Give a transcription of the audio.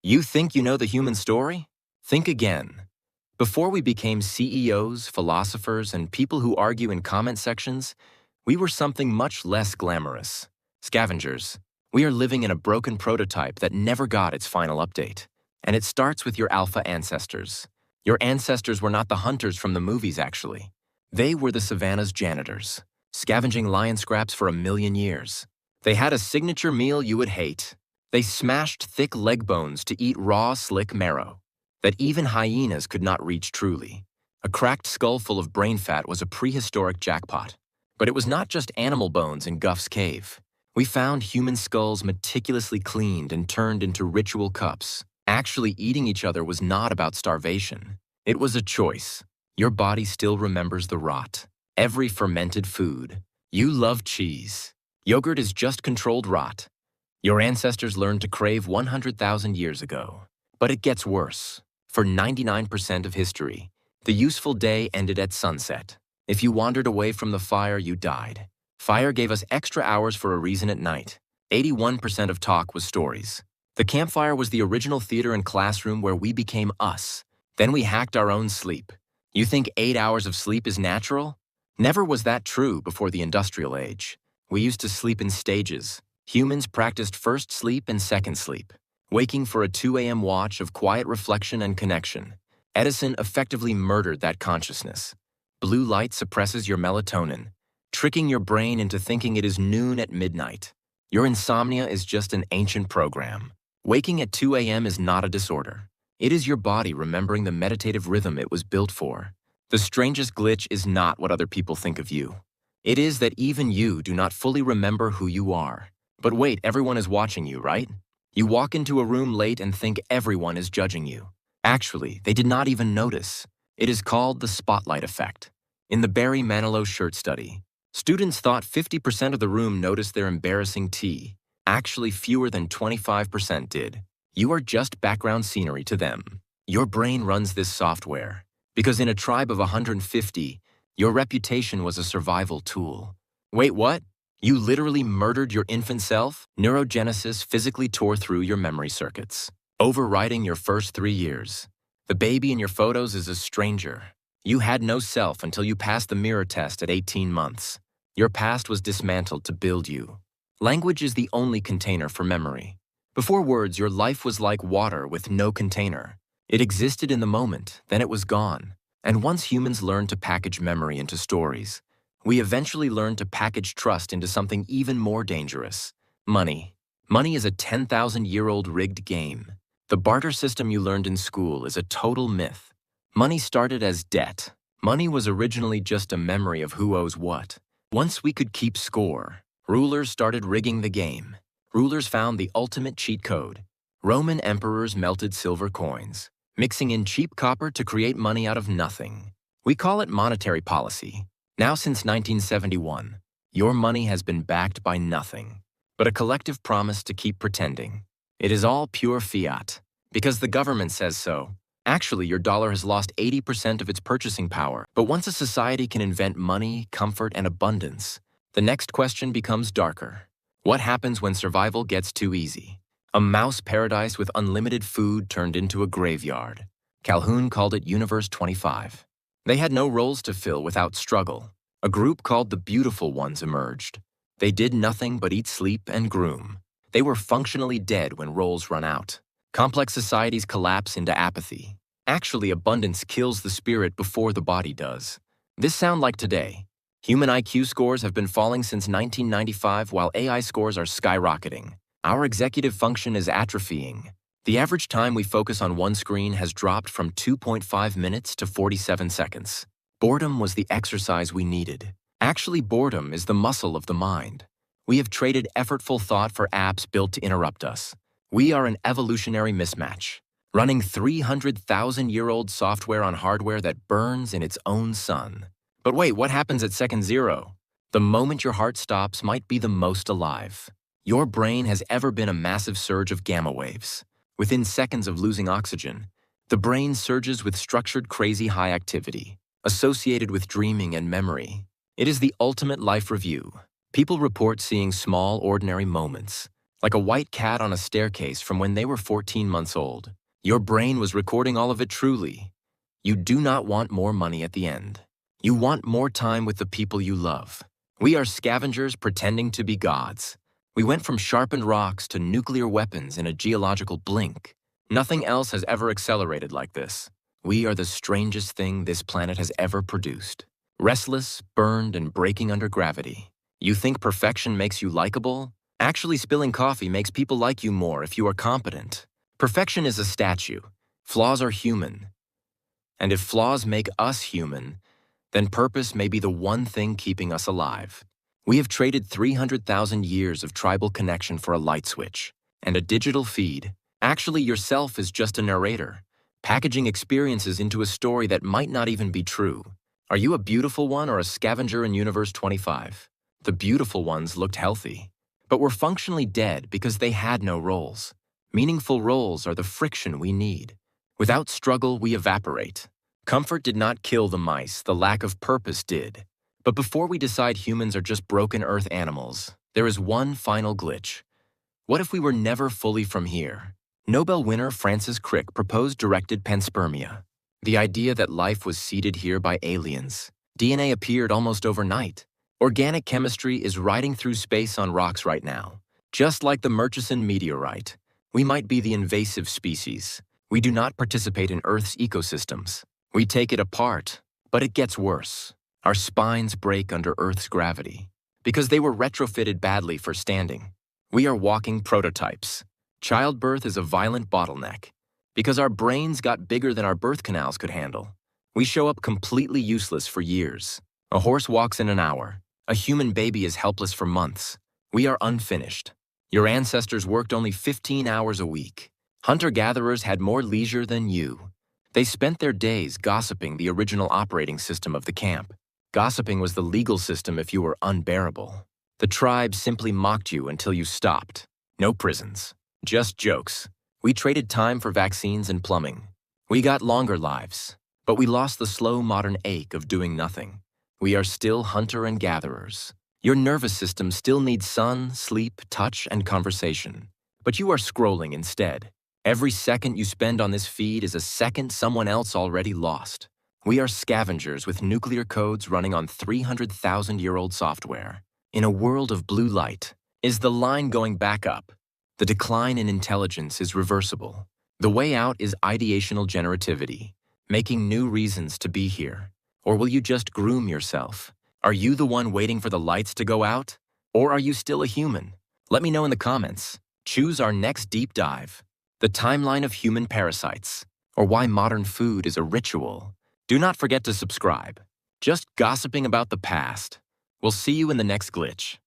You think you know the human story? Think again. Before we became CEOs, philosophers, and people who argue in comment sections, we were something much less glamorous. Scavengers. We are living in a broken prototype that never got its final update. And it starts with your alpha ancestors. Your ancestors were not the hunters from the movies, actually. They were the savannah's janitors, scavenging lion scraps for 1,000,000 years. They had a signature meal you would hate. They smashed thick leg bones to eat raw, slick marrow that even hyenas could not reach truly. A cracked skull full of brain fat was a prehistoric jackpot. But it was not just animal bones in Guff's cave. We found human skulls meticulously cleaned and turned into ritual cups. Actually, eating each other was not about starvation. It was a choice. Your body still remembers the rot. Every fermented food. You love cheese. Yogurt is just controlled rot. Your ancestors learned to crave 100,000 years ago. But it gets worse. For 99% of history, the useful day ended at sunset. If you wandered away from the fire, you died. Fire gave us extra hours for a reason at night. 81% of talk was stories. The campfire was the original theater and classroom where we became us. Then we hacked our own sleep. You think 8 hours of sleep is natural? Never was that true before the industrial age. We used to sleep in stages. Humans practiced first sleep and second sleep, waking for a 2 a.m. watch of quiet reflection and connection. Edison effectively murdered that consciousness. Blue light suppresses your melatonin, tricking your brain into thinking it is noon at midnight. Your insomnia is just an ancient program. Waking at 2 a.m. is not a disorder. It is your body remembering the meditative rhythm it was built for. The strangest glitch is not what other people think of you. It is that even you do not fully remember who you are. But wait, everyone is watching you, right? You walk into a room late and think everyone is judging you. Actually, they did not even notice. It is called the spotlight effect. In the Barry Manilow shirt study, students thought 50% of the room noticed their embarrassing tee. Actually, fewer than 25% did. You are just background scenery to them. Your brain runs this software because in a tribe of 150, your reputation was a survival tool. Wait, what? You literally murdered your infant self? Neurogenesis physically tore through your memory circuits, overwriting your first 3 years. The baby in your photos is a stranger. You had no self until you passed the mirror test at 18 months. Your past was dismantled to build you. Language is the only container for memory. Before words, your life was like water with no container. It existed in the moment, then it was gone. And once humans learned to package memory into stories, we eventually learned to package trust into something even more dangerous: money. Money is a 10,000-year-old rigged game. The barter system you learned in school is a total myth. Money started as debt. Money was originally just a memory of who owes what. Once we could keep score, rulers started rigging the game. Rulers found the ultimate cheat code. Roman emperors melted silver coins, mixing in cheap copper to create money out of nothing. We call it monetary policy. Now since 1971, your money has been backed by nothing but a collective promise to keep pretending. It is all pure fiat, because the government says so. Actually, your dollar has lost 80% of its purchasing power. But once a society can invent money, comfort, and abundance, the next question becomes darker. What happens when survival gets too easy? A mouse paradise with unlimited food turned into a graveyard. Calhoun called it Universe 25. They had no roles to fill without struggle. A group called the Beautiful Ones emerged. They did nothing but eat, sleep, and groom. They were functionally dead when roles run out. Complex societies collapse into apathy. Actually, abundance kills the spirit before the body does. This sounds like today. Human IQ scores have been falling since 1995 while AI scores are skyrocketing. Our executive function is atrophying. The average time we focus on one screen has dropped from 2.5 minutes to 47 seconds. Boredom was the exercise we needed. Actually, boredom is the muscle of the mind. We have traded effortful thought for apps built to interrupt us. We are an evolutionary mismatch, running 300,000-year-old software on hardware that burns in its own sun. But wait, what happens at second zero? The moment your heart stops might be the most alive. Your brain has ever been a massive surge of gamma waves. Within seconds of losing oxygen, the brain surges with structured crazy high activity, associated with dreaming and memory. It is the ultimate life review. People report seeing small, ordinary moments, like a white cat on a staircase from when they were 14 months old. Your brain was recording all of it truly. You do not want more money at the end. You want more time with the people you love. We are scavengers pretending to be gods. We went from sharpened rocks to nuclear weapons in a geological blink. Nothing else has ever accelerated like this. We are the strangest thing this planet has ever produced. Restless, burned, and breaking under gravity. You think perfection makes you likable? Actually, spilling coffee makes people like you more if you are competent. Perfection is a statue. Flaws are human. And if flaws make us human, then purpose may be the one thing keeping us alive. We have traded 300,000 years of tribal connection for a light switch and a digital feed. Actually, yourself is just a narrator, packaging experiences into a story that might not even be true. Are you a beautiful one or a scavenger in Universe 25? The beautiful ones looked healthy, but were functionally dead because they had no roles. Meaningful roles are the friction we need. Without struggle, we evaporate. Comfort did not kill the mice, the lack of purpose did. But before we decide humans are just broken Earth animals, there is one final glitch. What if we were never fully from here? Nobel winner Francis Crick proposed directed panspermia, the idea that life was seeded here by aliens. DNA appeared almost overnight. Organic chemistry is riding through space on rocks right now. Just like the Murchison meteorite, we might be the invasive species. We do not participate in Earth's ecosystems. We take it apart, but it gets worse. Our spines break under Earth's gravity because they were retrofitted badly for standing. We are walking prototypes. Childbirth is a violent bottleneck because our brains got bigger than our birth canals could handle. We show up completely useless for years. A horse walks in an hour. A human baby is helpless for months. We are unfinished. Your ancestors worked only 15 hours a week. Hunter-gatherers had more leisure than you. They spent their days gossiping the original operating system of the camp. Gossiping was the legal system if you were unbearable. The tribe simply mocked you until you stopped. No prisons, just jokes. We traded time for vaccines and plumbing. We got longer lives, but we lost the slow modern ache of doing nothing. We are still hunter and gatherers. Your nervous system still needs sun, sleep, touch, and conversation. But you are scrolling instead. Every second you spend on this feed is a second someone else already lost. We are scavengers with nuclear codes running on 300,000-year-old software. In a world of blue light, is the line going back up? The decline in intelligence is reversible. The way out is ideational generativity, making new reasons to be here. Or will you just groom yourself? Are you the one waiting for the lights to go out? Or are you still a human? Let me know in the comments. Choose our next deep dive. The timeline of human parasites, or why modern food is a ritual. Do not forget to subscribe. Just gossiping about the past. We'll see you in the next glitch.